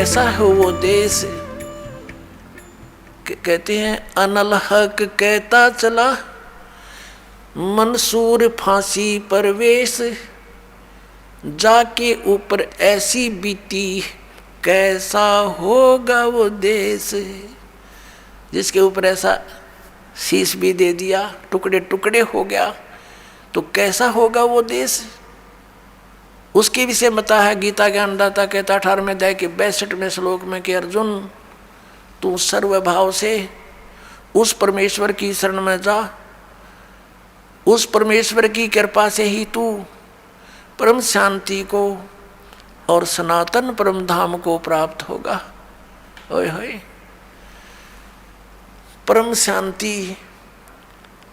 कैसा है वो देश। कहते हैं अनल हक कहता चला मंसूर फांसी परवेश, जाके ऊपर ऐसी बीती कैसा होगा वो देश। जिसके ऊपर ऐसा शीश भी दे दिया, टुकड़े टुकड़े हो गया, तो कैसा होगा वो देश। उसके विषय बता है गीता ज्ञानदाता कहता 18वें अध्याय के 62वें श्लोक में कि अर्जुन तू सर्वभाव से उस परमेश्वर की शरण में जा, उस परमेश्वर की कृपा से ही तू परम शांति को और सनातन परम धाम को प्राप्त होगा। ओए होए, परम शांति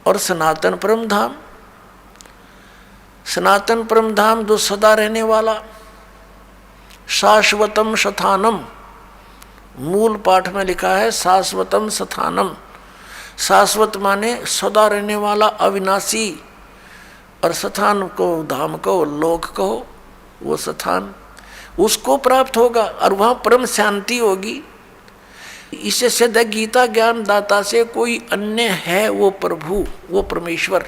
और सनातन परम धाम। सनातन परम धाम जो सदा रहने वाला, शाश्वतम शथानम, मूल पाठ में लिखा है शाश्वतम शथानम। शाश्वत माने सदा रहने वाला, अविनाशी, और शथान को धाम को लोक कहो, वो शथान उसको प्राप्त होगा और वहाँ परम शांति होगी। इससे सिद्ध है गीता ज्ञान दाता से कोई अन्य है वो प्रभु, वो परमेश्वर,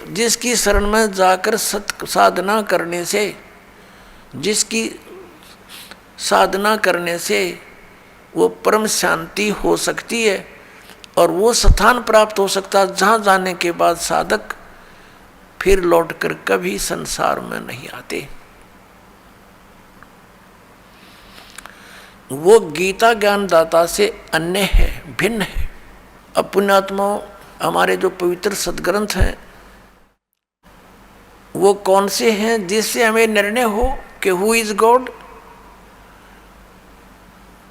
जिसकी शरण में जाकर सत साधना करने से, जिसकी साधना करने से वो परम शांति हो सकती है और वो स्थान प्राप्त हो सकता है जहाँ जाने के बाद साधक फिर लौटकर कभी संसार में नहीं आते। वो गीता ज्ञान दाता से अन्य है, भिन्न है। अब पुण्यात्माओं, हमारे जो पवित्र सदग्रंथ हैं वो कौन से हैं जिससे हमें निर्णय हो कि हु इज गॉड,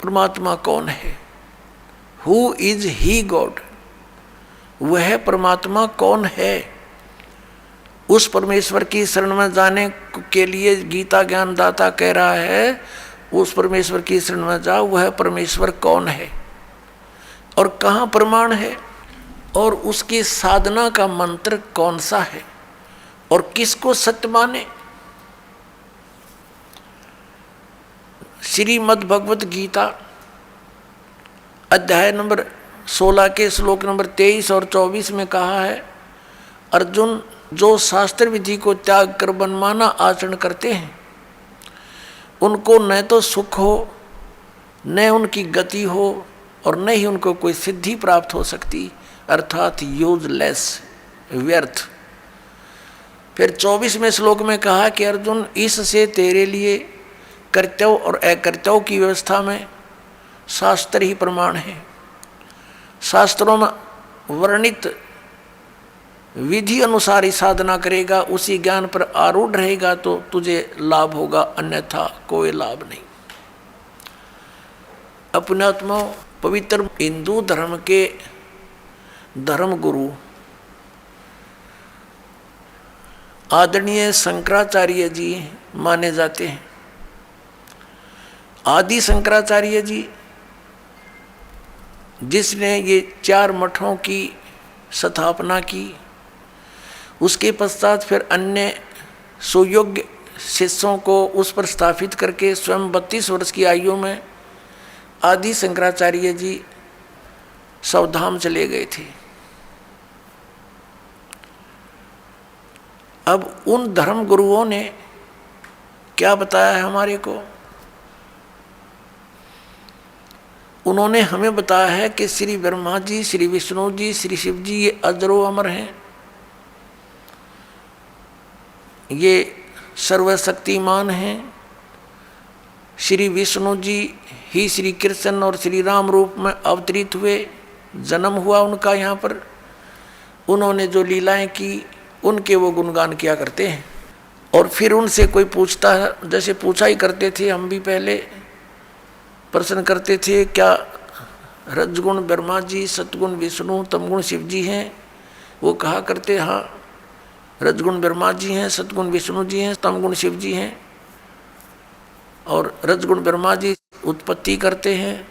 परमात्मा कौन है, हु इज ही गॉड, वह परमात्मा कौन है। उस परमेश्वर की शरण में जाने के लिए गीता ज्ञान दाता कह रहा है उस परमेश्वर की शरण में जाओ, वह परमेश्वर कौन है और कहाँ प्रमाण है और उसकी साधना का मंत्र कौन सा है और किसको सत्य माने। श्रीमद् भगवत गीता अध्याय नंबर 16 के श्लोक नंबर 23 और 24 में कहा है, अर्जुन जो शास्त्र विधि को त्याग कर मनमाना आचरण करते हैं उनको न तो सुख हो, न उनकी गति हो और न ही उनको कोई सिद्धि प्राप्त हो सकती, अर्थात यूजलेस, व्यर्थ। फिर 24वें श्लोक में कहा कि अर्जुन इससे तेरे लिए कर्तव्य और अकर्तव्य की व्यवस्था में शास्त्र ही प्रमाण है। शास्त्रों में वर्णित विधि अनुसार ही साधना करेगा, उसी ज्ञान पर आरूढ़ रहेगा तो तुझे लाभ होगा, अन्यथा कोई लाभ नहीं। अपने आत्मा पवित्र हिंदू धर्म के धर्म गुरु आदरणीय शंकराचार्य जी माने जाते हैं। आदि शंकराचार्य जी जिसने ये 4 मठों की स्थापना की, उसके पश्चात फिर अन्य सुयोग्य शिष्यों को उस पर स्थापित करके स्वयं 32 वर्ष की आयु में आदि शंकराचार्य जी सवधाम चले गए थे। अब उन धर्म गुरुओं ने क्या बताया है हमारे को, उन्होंने हमें बताया है कि श्री ब्रह्मा जी, श्री विष्णु जी, श्री शिव जी ये अजरो अमर हैं, ये सर्वशक्तिमान हैं। श्री विष्णु जी ही श्री कृष्ण और श्री राम रूप में अवतरित हुए, जन्म हुआ उनका यहाँ पर, उन्होंने जो लीलाएं की उनके वो गुणगान किया करते हैं। और फिर उनसे कोई पूछता है, जैसे पूछा ही करते थे हम भी पहले, प्रश्न करते थे क्या रजगुण ब्रह्मा जी, सतगुण विष्णु, तमगुण शिव जी हैं। वो कहा करते हाँ रजगुण ब्रह्मा जी हैं, सतगुण विष्णु जी हैं, तमगुण शिव जी हैं। और रजगुण ब्रह्मा जी उत्पत्ति करते हैं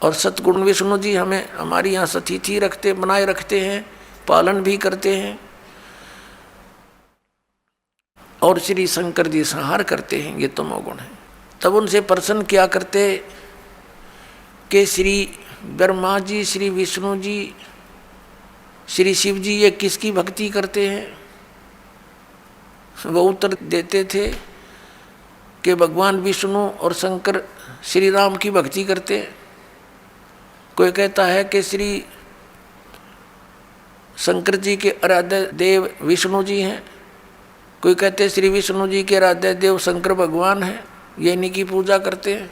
और सतगुण विष्णु जी हमें हमारी यहाँ सतिथि रखते, बनाए रखते हैं, पालन भी करते हैं। और श्री शंकर जी संहार करते हैं, ये तमोगुण है। तब उनसे प्रश्न किया करते कि श्री ब्रह्मा जी, श्री विष्णु जी, श्री शिव जी ये किसकी भक्ति करते हैं? वो उत्तर देते थे कि भगवान विष्णु और शंकर श्री राम की भक्ति करते हैं। कोई कहता है कि श्री शंकर जी के आराध्य देव विष्णु जी हैं, कोई कहते हैं श्री विष्णु जी के आराध्य देव शंकर भगवान हैं, ये इन्हीं की पूजा करते हैं।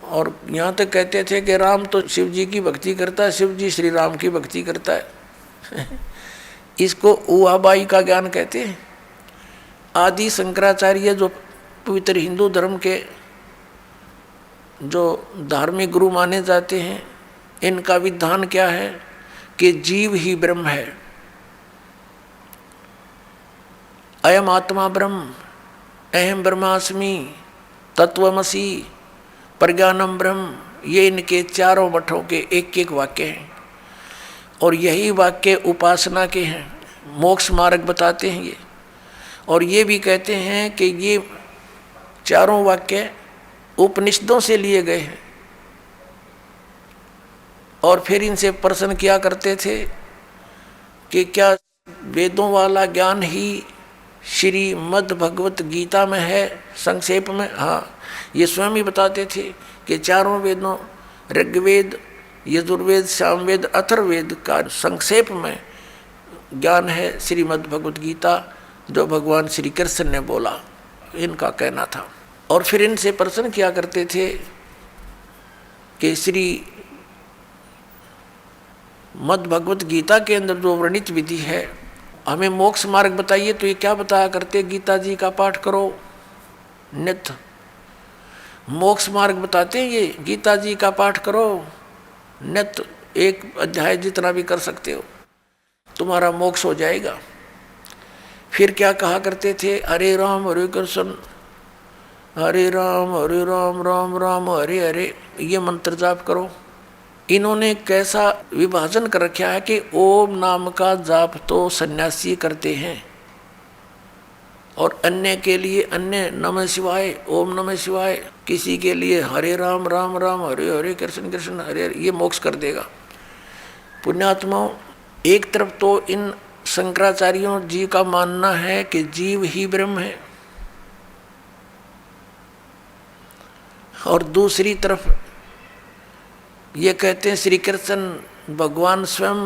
और यहाँ तक कहते थे कि राम तो शिव जी की भक्ति करता है, शिव जी श्री राम की भक्ति करता है। इसको उहाबाई का ज्ञान कहते हैं। आदि शंकराचार्य जो पवित्र हिंदू धर्म के जो धार्मिक गुरु माने जाते हैं, इनका विधान क्या है कि जीव ही ब्रह्म है। अयम आत्मा ब्रह्म, अहम ब्रह्मास्मि, तत्वमसि, प्रज्ञानम ब्रह्म, ये इनके चारों मठों के एक एक वाक्य हैं। और यही वाक्य उपासना के हैं, मोक्ष मार्ग बताते हैं ये। और ये भी कहते हैं कि ये चारों वाक्य उपनिषदों से लिए गए हैं। और फिर इनसे प्रश्न किया करते थे कि क्या वेदों वाला ज्ञान ही श्रीमद् भगवत गीता में है संक्षेप में? हाँ, ये स्वयं ही बताते थे कि चारों वेदों ऋग्वेद, यजुर्वेद, सामवेद, अथर्ववेद का संक्षेप में ज्ञान है श्रीमद् भगवत गीता, जो भगवान श्री कृष्ण ने बोला, इनका कहना था। और फिर इनसे प्रश्न किया करते थे कि श्री मद् भगवत गीता के अंदर जो वर्णित विधि है, हमें मोक्ष मार्ग बताइए। तो ये क्या बताया करते, गीता जी का पाठ करो नित्य, मोक्ष मार्ग बताते हैं ये, गीता जी का पाठ करो नित्य, एक अध्याय जितना भी कर सकते हो तुम्हारा मोक्ष हो जाएगा। फिर क्या कहा करते थे, हरे राम हरे कृष्ण, हरे राम राम राम हरे हरे, ये मंत्र जाप करो। इन्होंने कैसा विभाजन कर रखा है कि ओम नाम का जाप तो सन्यासी करते हैं, और अन्य के लिए अन्य नमः शिवाय, ओम नमः शिवाय, किसी के लिए हरे राम राम हरे हरे, कृष्ण कृष्ण हरे हरे, ये मोक्ष कर देगा। पुण्यात्माओं, एक तरफ तो इन शंकराचार्यों जी का मानना है कि जीव ही ब्रह्म है, और दूसरी तरफ ये कहते हैं श्री कृष्ण भगवान स्वयं,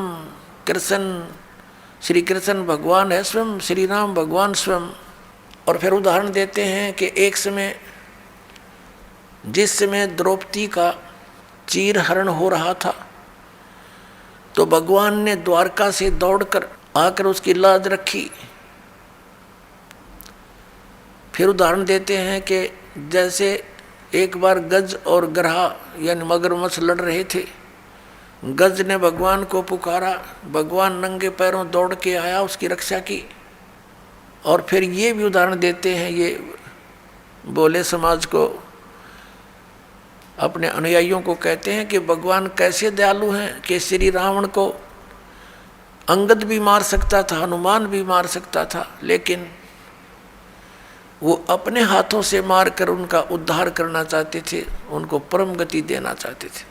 कृष्ण श्री कृष्ण भगवान है स्वयं, श्री राम भगवान स्वयं। और फिर उदाहरण देते हैं कि एक समय जिस समय द्रौपदी का चीर हरण हो रहा था, तो भगवान ने द्वारका से दौड़कर आकर उसकी लाज रखी। फिर उदाहरण देते हैं कि जैसे एक बार गज और ग्रहा यानी मगरमच्छ लड़ रहे थे, गज ने भगवान को पुकारा, भगवान नंगे पैरों दौड़ के आया, उसकी रक्षा की। और फिर ये भी उदाहरण देते हैं, ये बोले समाज को, अपने अनुयायियों को कहते हैं कि भगवान कैसे दयालु हैं कि श्री रावण को अंगद भी मार सकता था, हनुमान भी मार सकता था, लेकिन वो अपने हाथों से मारकर उनका उद्धार करना चाहते थे, उनको परम गति देना चाहते थे।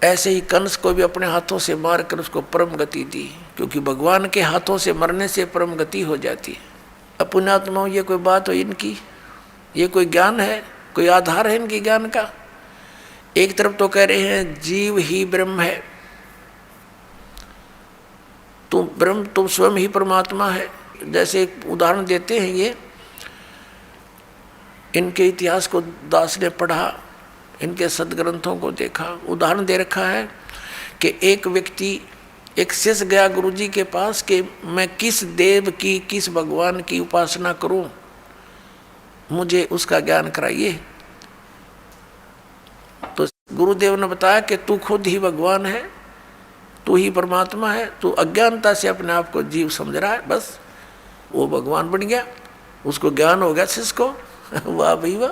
ऐसे ही कंस को भी अपने हाथों से मारकर उसको परम गति दी, क्योंकि भगवान के हाथों से मरने से परम गति हो जाती है। अपुण्यात्माओं, ये कोई बात हो इनकी, ये कोई ज्ञान है, कोई आधार है इनके ज्ञान का? एक तरफ तो कह रहे हैं जीव ही ब्रह्म है, तुम ब्रह्म, तुम स्वयं ही परमात्मा है। जैसे एक उदाहरण देते हैं, ये इनके इतिहास को दास ने पढ़ा, इनके सदग्रंथों को देखा, उदाहरण दे रखा है कि एक व्यक्ति, एक शिष्य गया गुरुजी के पास कि मैं किस देव की, किस भगवान की उपासना करूं, मुझे उसका ज्ञान कराइए। तो गुरुदेव ने बताया कि तू खुद ही भगवान है, तू ही परमात्मा है, तू अज्ञानता से अपने आप को जीव समझ रहा है, बस वो भगवान बन गया, उसको ज्ञान हो गया शिष्य को। वाह भाई वाह,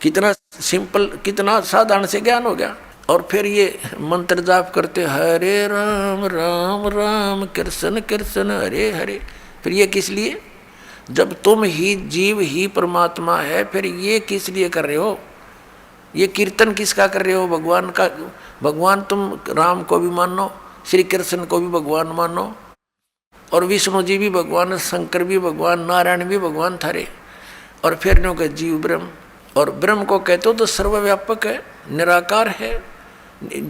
कितना सिंपल, कितना साधारण से ज्ञान हो गया। और फिर ये मंत्र जाप करते, हरे राम राम राम कृष्ण कृष्ण हरे हरे। फिर ये किस लिए? जब तुम ही जीव ही परमात्मा है, फिर ये किस लिए कर रहे हो? ये कीर्तन किसका कर रहे हो? भगवान का। भगवान तुम राम को भी मानो, श्री कृष्ण को भी भगवान मानो, और विष्णु जी भी भगवान, शंकर भी भगवान, नारायण भी भगवान थारे, और फिर नो के जीव ब्रह्म। और ब्रह्म को कहते हो तो सर्वव्यापक है, निराकार है,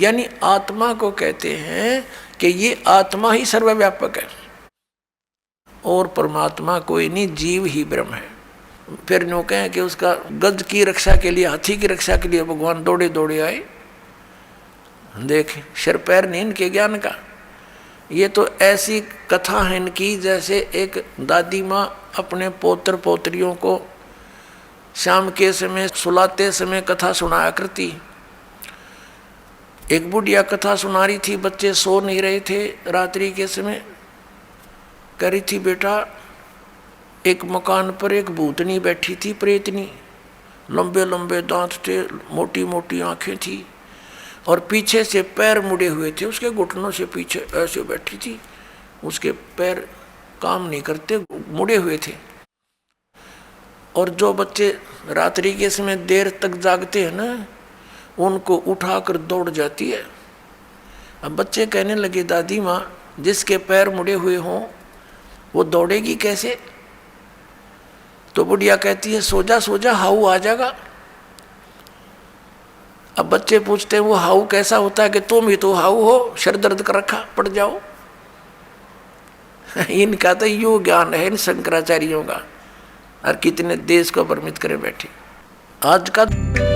यानी आत्मा को कहते हैं कि ये आत्मा ही सर्वव्यापक है और परमात्मा कोई नहीं, जीव ही ब्रह्म है। फिर नो कहें कि उसका गज की रक्षा के लिए, हाथी की रक्षा के लिए भगवान दौड़े दौड़े आए। देख सिर पैर नहीं इनके ज्ञान का। ये तो ऐसी कथा है इनकी जैसे एक दादी माँ अपने पोत्र पोत्रियों को शाम के समय सुलाते समय कथा सुनाया करती। एक बुढ़िया कथा सुना रही थी, बच्चे सो नहीं रहे थे रात्रि के समय। कह रही थी, बेटा एक मकान पर एक भूतनी बैठी थी, प्रेतनी, लंबे लंबे दांत थे, मोटी मोटी आंखें थी और पीछे से पैर मुड़े हुए थे, उसके घुटनों से पीछे ऐसे बैठी थी, उसके पैर काम नहीं करते, मुड़े हुए थे। और जो बच्चे रात्रि के समय देर तक जागते हैं ना, उनको उठाकर दौड़ जाती है। अब बच्चे कहने लगे, दादी माँ जिसके पैर मुड़े हुए हों वो दौड़ेगी कैसे? तो बुढ़िया कहती है, सो जा सो जा, हाउ आ जाएगा। अब बच्चे पूछते हैं, वो हाउ कैसा होता है? कि तुम ही तो हाउ हो, सर दर्द कर रखा, पड़ जाओ। इनका तो यो ज्ञान है इन शंकराचार्यों का, और कितने देश को भ्रमित करे बैठे आज का।